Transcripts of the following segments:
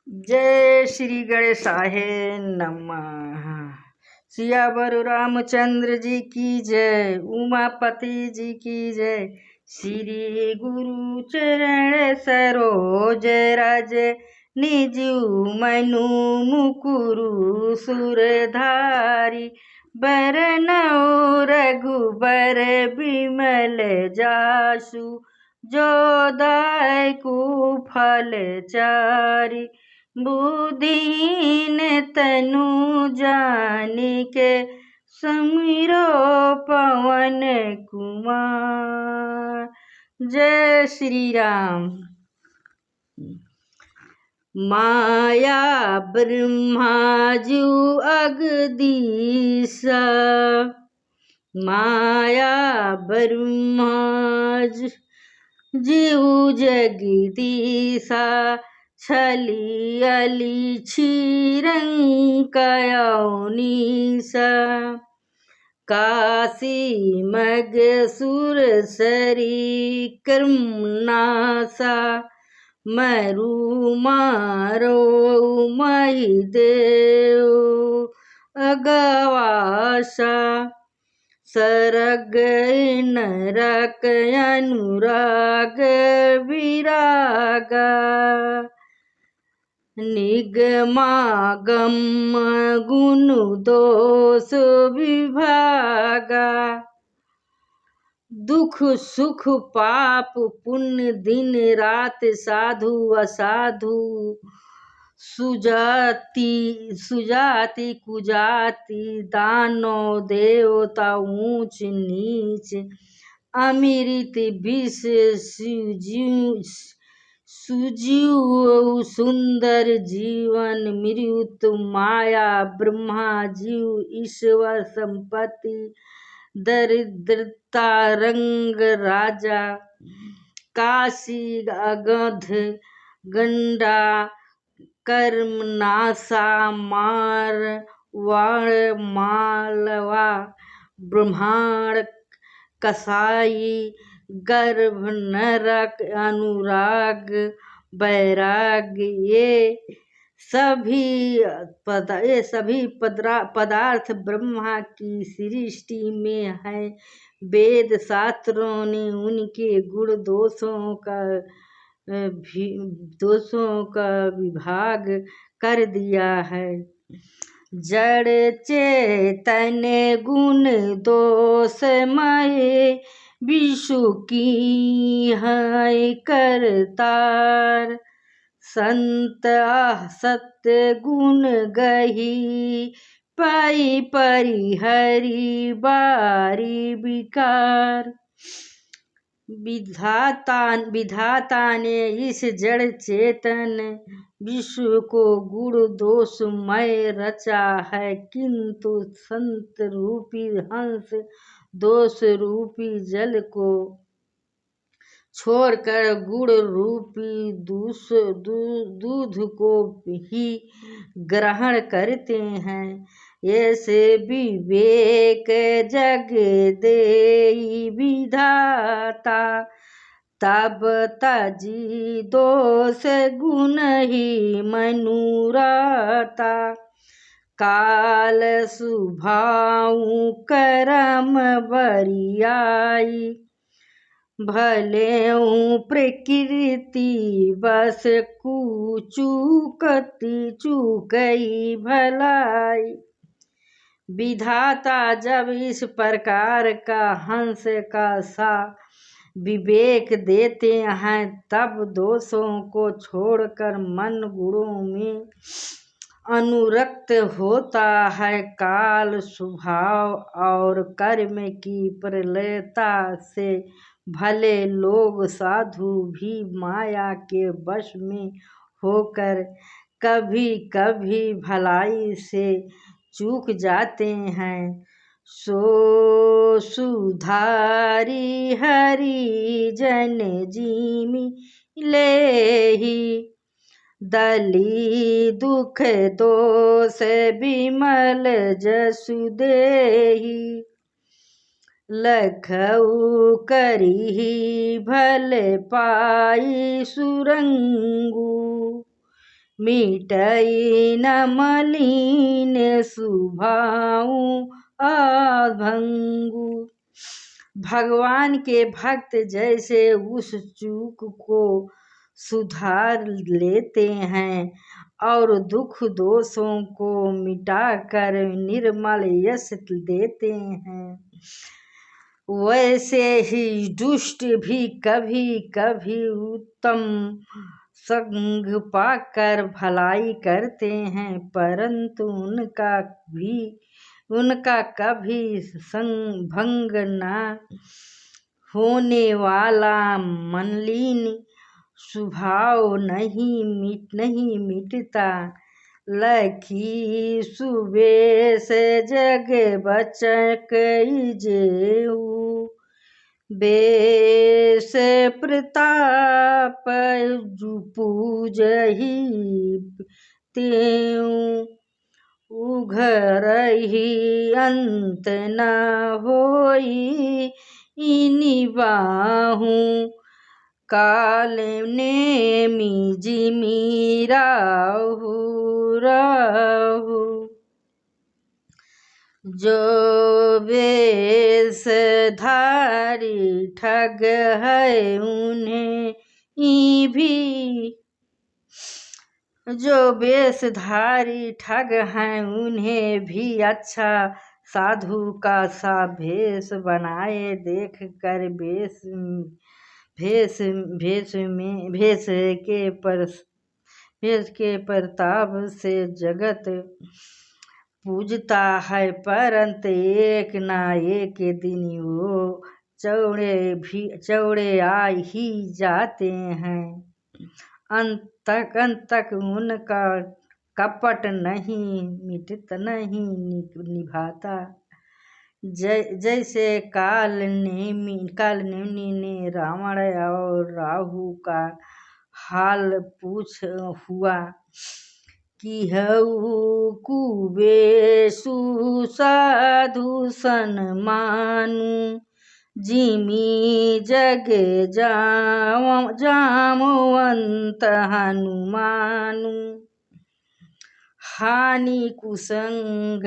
जय श्री गणेशाय नमः। सियावर रामचंद्र जी की जय, उमापति जी की जय। श्री गुरु चरण सरोज रज, निजु मनु मुकुरु सुरधारी। बरनउँ रघुबर बिमल जासु, जो दायकु फल चारि। बुद्धिहीन तनु जानिके, समीरो पवन कुमार। जय श्री राम। माया ब्रह्माजू अगदीसा, माया ब्रह्माज जीव जगदीसा। छलियली छिरंकयौनीसा, काशी मग सुर सरी कर्मनासा। मरु मारो महिदेव अगवासा, सरग नरक अनुराग विरागा। निगमागम गुण दोष विभागा, दुख सुख पाप पुण्य दिन रात साधु असाधु। सुजाति कुजाति, दानव देवता ऊंच नीच। अमृत विष सुजीव सुंदर जीवन मृत्यु। माया ब्रह्मा जीव ईश्वर संपत्ति, दरिद्रता रंग राजा। काशी अगध गंडा, कर्मनाशा मार वाण मालवा। ब्रह्मांड कसाई, गर्भ नरक अनुराग वैराग्य। ये सभी पदार्थ ब्रह्मा की सृष्टि में है। वेद शास्त्रों ने उनके गुण दोषों का विभाग कर दिया है। जड़ चेतन गुण दोषमय, विषु की है करतार। संत सत्य गुण गही, पाई परिहरि बारी विकार। विधाता ने इस जड़ चेतन विश्व को गुण दोषमय रचा है, किंतु संत रूपी हंस दोष रूपी जल को छोड़कर गुण रूपी दूध को ही ग्रहण करते हैं। ऐसे विवेक जग देई विधाता, तब तजी दोष गुण ही मनुराता। काल सुभाऊ करम बरियाई, भले प्रकृति बस चूकती चूकई भलाई। विधाता जब इस प्रकार का हंस का सा विवेक देते हैं, तब दोषों को छोड़कर मन गुणों में अनुरक्त होता है। काल स्वभाव और कर्म की प्रलयता से भले लोग साधु भी माया के वश में होकर कभी कभी भलाई से चूक जाते हैं। सो सुधारी हरि जन जीमी लेहि, दली दुख दोष विमल जसु देहि। लखऊ करी भल पाई सुरंगू, मिटई न मलिन सुभाऊ अभंगु। भगवान के भक्त जैसे उस चूक को सुधार लेते हैं और दुख दोषों को मिटाकर निर्मल यश देते हैं, वैसे ही दुष्ट भी कभी कभी उत्तम संग पाकर भलाई करते हैं, परंतु उनका कभी संग भंग न होने वाला मलिन स्वभाव नहीं मिटता। लखी सुबेश जग बचक जेऊ, बेस प्रताप पूजहि तेऊ, उघरहि अंत न होई निबाहु, काल नेमि जिमि राहु राहु। जो वेश धारी ठग है उन्हें भी, जो वेशधारी ठग हैं उन्हें भी अच्छा साधु का सा भेष बनाए देख कर भेष के प्रताप से जगत पूजता है, परंतु एक ना एक दिन वो चौड़े आ ही जाते हैं। अंत तक उनका कपट नहीं निभाता। जैसे कालनेमि ने रावण और राहु का हाल पूछ हुआ कि हऊ कुबेशु साधु सन मानु, जिमि जग जामवंत हनुमानु, हानि कुसंग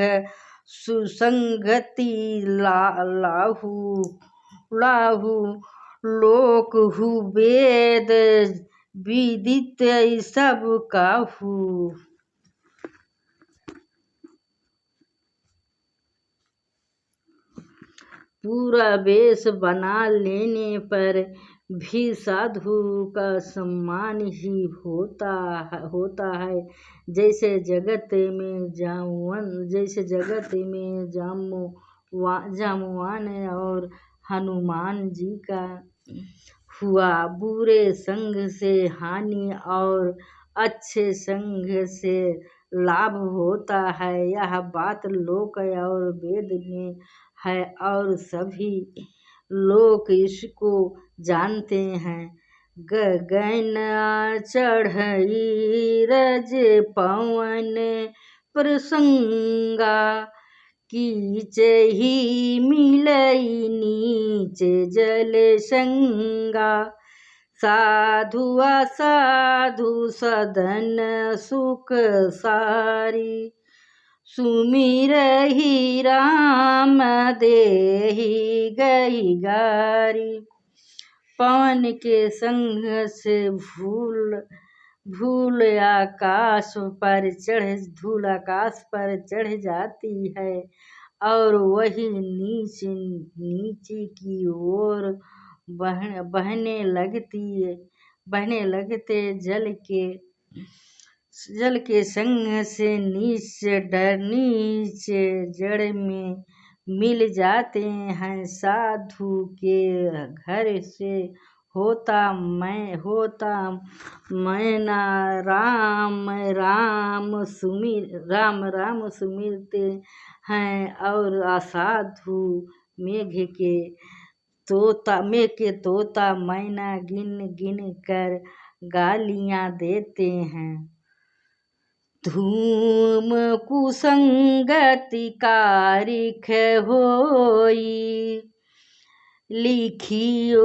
सुसंगति लाहु, लोक हु वेद विदित सब काहू। पूरा वेश बना लेने पर भी साधु का सम्मान ही होता है। जैसे जगत में जामवान और हनुमान जी का हुआ। बुरे संग से हानि और अच्छे संग से लाभ होता है, यह बात लोक और वेद में है और सभी लोग इसको जानते हैं। गगन चढ़ई रज पवन प्रसंगा, कीचे ही मिलई नीचे जल संगा, साधु असाधु सदन सुख सारी, सुमिरहि राम देहि गई गारी। पवन के संग से धूल आकाश पर चढ़ जाती है और वही नीचे की ओर बहने लगते जल के संग से नीचे जड़ में मिल जाते हैं। साधु के घर से होता मैना राम राम सुमिरते हैं और असाधु मेघ के तोता मैना गिन कर गालियां देते हैं। धूम कुसंगति कारिख होई, लिखियो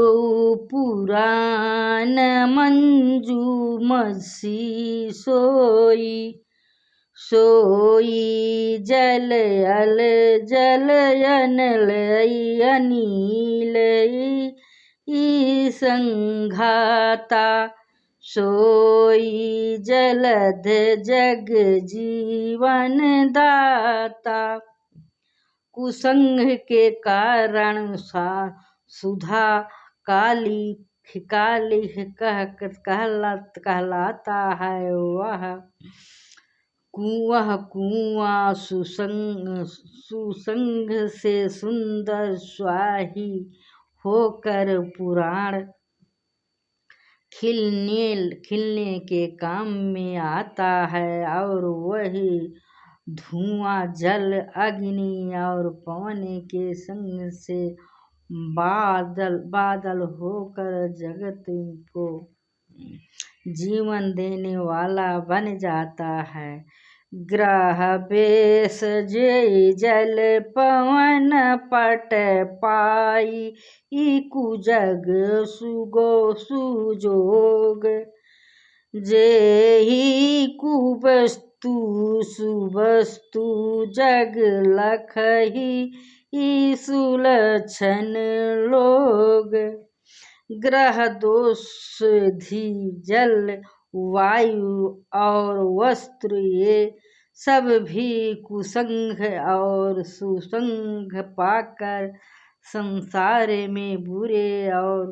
पुराण मंजू मसी सोई जलयल जलयनल अनिल संघाता सोई जलध जग जीवन दाता। कुसंग के कारण सुधा काली कहलाता है। वह कुआं सुसंग से सुंदर स्वाही होकर पुराण खिलने के काम में आता है। और वही धुआं जल अग्नि और पवन के संग से बादल होकर जगत को जीवन देने वाला बन जाता है। ग्रह बेस जय जल पवन पट पाई कुजग सुजोग जेहि कुवस्तु सुवस्तु जग लखहि सुलक्षण लोग। ग्रह दोषधि जल वायु और वस्त्र ये सब भी कुसंग और सुसंग पाकर संसार में बुरे और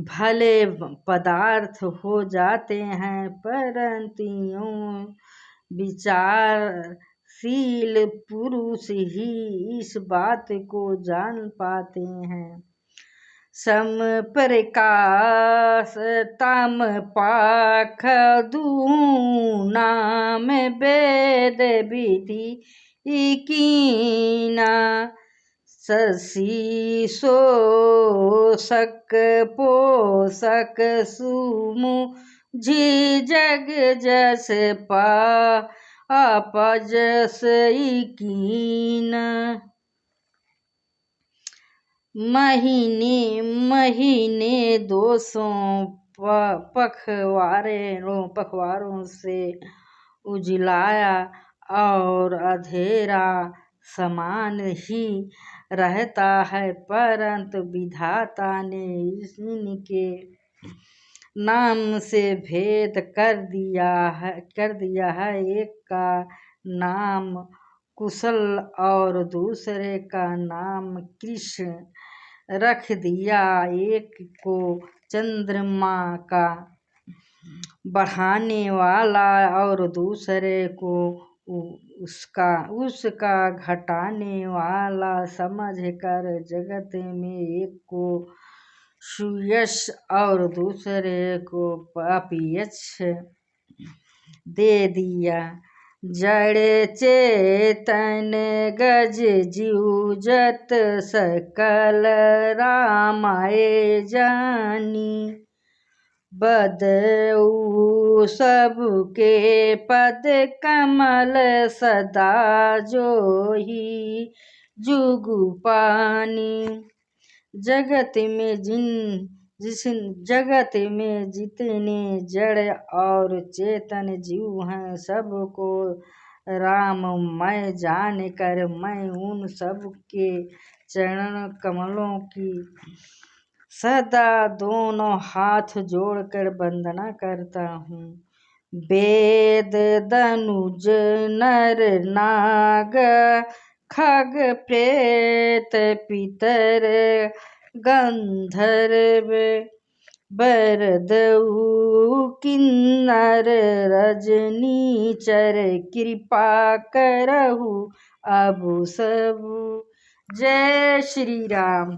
भले पदार्थ हो जाते हैं। परंतु विचारशील पुरुष ही इस बात को जान पाते हैं। सम प्रकाश तम पाख नाम वेद विधि कीना शशि शोषक पोषक सुमुझि जग जस अपजस कीना। महीने दोषों पखवारों से उजलाया और अंधेरा समान ही रहता है। परंतु विधाता ने इनके नाम से भेद कर दिया है। एक का नाम कुशल और दूसरे का नाम कृष्ण रख दिया। एक को चंद्रमा का बढ़ाने वाला और दूसरे को उसका घटाने वाला समझकर जगत में एक को सुयश और दूसरे को अपयश दे दिया। जड़ चेतन गज जीव जत सकल रामाय जानी बदऊ सबके पद कमल सदा जोही जुगु पानी। जगत में जितने जड़ और चेतन जीव हैं सबको राममय जानकर मैं उन सब के चरण कमलों की सदा दोनों हाथ जोड़कर वंदना करता हूँ। वेद धनुज नर नाग खग प्रेत पितर गंधर्व बरदऊ किन्नर रजनीचर कृपा करहु अब सब। जय श्री राम।